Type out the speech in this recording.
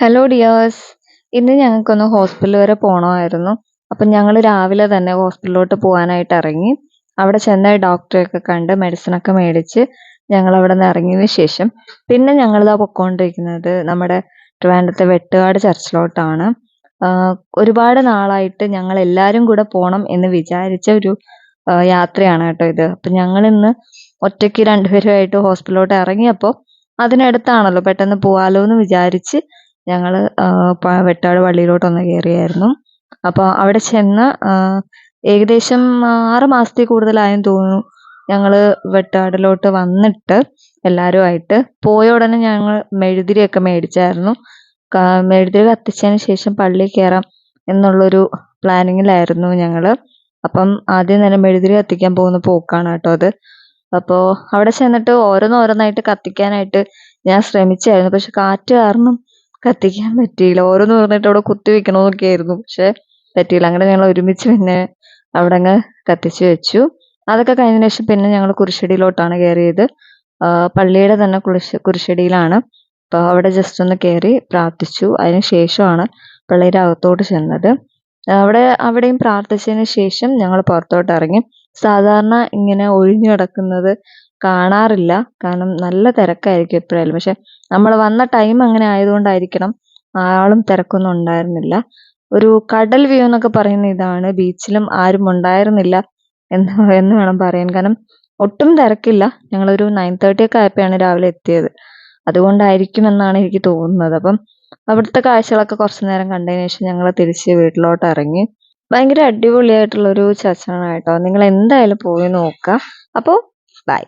Hello dears. ഇന്ന് ഞങ്ങൾക്കൊന്ന് hospital വരെ പോകണമായിരുന്നു. അപ്പം ഞങ്ങൾ രാവിലെ തന്നെ ഹോസ്പിറ്റലിലോട്ട് പോകാനായിട്ട് ഇറങ്ങി. അവിടെ ചെന്ന് ഡോക്ടറെയൊക്കെ കണ്ട് മെഡിസിനൊക്കെ മേടിച്ച് ഞങ്ങൾ അവിടെ നിന്ന് ഇറങ്ങിയതിന് ശേഷം പിന്നെ ഞങ്ങളിതാ പൊയ്ക്കൊണ്ടിരിക്കുന്നത് നമ്മുടെ ട്രിവാൻഡ്രത്തെ വെട്ടുകാട് ചർച്ചിലോട്ടാണ്. ഒരുപാട് നാളായിട്ട് ഞങ്ങൾ എല്ലാവരും കൂടെ പോകണം എന്ന് വിചാരിച്ച ഒരു യാത്രയാണ് കേട്ടോ ഇത്. അപ്പം ഞങ്ങൾ ഇന്ന് ഒറ്റയ്ക്ക് രണ്ടുപേരുമായിട്ട് ഹോസ്പിറ്റലിലോട്ട് ഇറങ്ങിയപ്പോൾ അതിനടുത്താണല്ലോ, പെട്ടെന്ന് പോകാലോ എന്ന് വിചാരിച്ച് ഞങ്ങൾ വെട്ടാട് പള്ളിയിലോട്ടൊന്ന് കയറിയായിരുന്നു. അപ്പോൾ അവിടെ ചെന്ന് ഏകദേശം 6 മാസത്തിൽ കൂടുതലായെന്ന് തോന്നുന്നു ഞങ്ങൾ വെട്ടാടിലോട്ട് വന്നിട്ട് എല്ലാവരുമായിട്ട്. പോയ ഉടനെ ഞങ്ങൾ മെഴുതിരിയൊക്കെ മേടിച്ചായിരുന്നു. മെഴുതിരി കത്തിച്ചതിന് ശേഷം പള്ളിയിൽ കയറാം എന്നുള്ളൊരു പ്ലാനിങ്ങിലായിരുന്നു ഞങ്ങൾ. അപ്പം ആദ്യം തന്നെ മെഴുതിരി കത്തിക്കാൻ പോകുന്ന പോക്കാണ് കേട്ടോ അത്. അപ്പോൾ അവിടെ ചെന്നിട്ട് ഓരോന്നോരോന്നായിട്ട് കത്തിക്കാനായിട്ട് ഞാൻ ശ്രമിച്ചായിരുന്നു. പക്ഷെ കാറ്റ് കാരണം കത്തിക്കാൻ പറ്റിയില്ല. ഓരോന്ന് പറഞ്ഞിട്ട് അവിടെ കുത്തി വെക്കണമെന്നൊക്കെ ആയിരുന്നു, പക്ഷെ പറ്റിയില്ല. അങ്ങനെ ഞങ്ങൾ ഒരുമിച്ച് പിന്നെ അവിടെ അങ്ങ് കത്തിച്ച് വെച്ചു. അതൊക്കെ കഴിഞ്ഞതിന് ശേഷം പിന്നെ ഞങ്ങൾ കുരിശടിയിലോട്ടാണ് കയറിയത്. പള്ളിയുടെ തന്നെ കുരിശടിയിലാണ്. അപ്പോൾ അവിടെ ജസ്റ്റ് ഒന്ന് കയറി പ്രാർത്ഥിച്ചു. അതിന് ശേഷമാണ് പള്ളിയുടെ അകത്തോട്ട് ചെന്നത്. അവിടെയും പ്രാർത്ഥിച്ചതിന് ശേഷം ഞങ്ങൾ പുറത്തോട്ട് ഇറങ്ങി. സാധാരണ ഇങ്ങനെ ഒഴിഞ്ഞു കിടക്കുന്നത് കാണാറില്ല, കാരണം നല്ല തിരക്കായിരിക്കും എപ്പോഴായാലും. പക്ഷെ നമ്മൾ വന്ന ടൈം അങ്ങനെ ആയതുകൊണ്ടായിരിക്കണം ആളും തിരക്കൊന്നും ഉണ്ടായിരുന്നില്ല. ഒരു കടൽ വ്യൂ എന്നൊക്കെ പറയുന്ന ഇതാണ്. ബീച്ചിലും ആരും ഉണ്ടായിരുന്നില്ല എന്ന് വേണം പറയാൻ, കാരണം ഒട്ടും തിരക്കില്ല. ഞങ്ങളൊരു 9:30 ഒക്കെ ആയപ്പോഴാണ് രാവിലെ എത്തിയത്. അതുകൊണ്ടായിരിക്കും എന്നാണ് എനിക്ക് തോന്നുന്നത്. അപ്പം അവിടുത്തെ കാഴ്ചകളൊക്കെ കുറച്ചു നേരം കണ്ടതിന് ശേഷം ഞങ്ങൾ തിരിച്ച് വീട്ടിലോട്ട് ഇറങ്ങി. ഭയങ്കര അടിപൊളിയായിട്ടുള്ളൊരു ചർച്ചാണ് കേട്ടോ. നിങ്ങൾ എന്തായാലും പോയി നോക്കുക. അപ്പോൾ ബൈ.